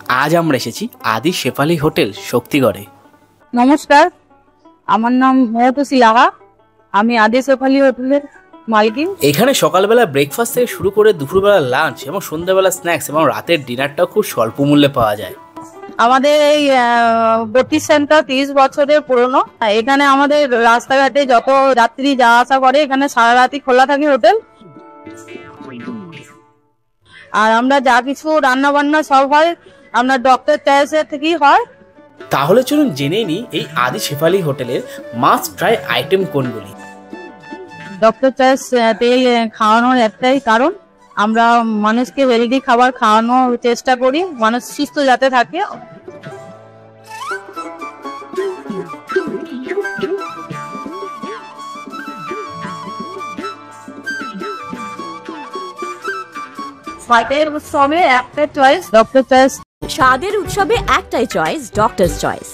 আজ আমরা এসেছি আদি শেফালি হোটেল শক্তিগড়ে। নমস্কার, আমার নাম মহতোসি লাহা। আমি আদি শেফালি হোটেলের মালিকিন। এখানে সকালবেলা ব্রেকফাস্ট থেকে শুরু করে দুপুরবেলা লাঞ্চ এবং সন্ধ্যাবেলা স্ন্যাক্স এবং রাতের ডিনারটাও খুব স্বল্প মূল্যে পাওয়া যায়। আমাদের এই বত্রিশ সেন্টার 30 বছরের পুরনো। এখানে আমাদের রাস্তাঘাটে যত যাত্রী যাওয়া আসা করে এখানে সারা রাতই খোলা থাকে হোটেল। আর আমরা যা কিছু রান্না বান্না সব হয় আপনার ডক্টর চয়েসের থেকেই হয়। তাহলে চলুন জেনে নিই এই আদি শেফালি হোটেলের মাস্ট ট্রাই আইটেম কোনগুলি। ডক্টর চয়েস তেল খাওয়ানোর একটাই কারণ, আমরা মানুষকে হেলদি খাবার খাওয়ানোর চেষ্টা করি, মানুষ সুস্থ যাতে থাকে। স্বাদের উৎসবে একটাই চয়েস ডক্টর চয়েস। স্বাদের উৎসবে একটাই চয়েস ডক্টরস চয়েস।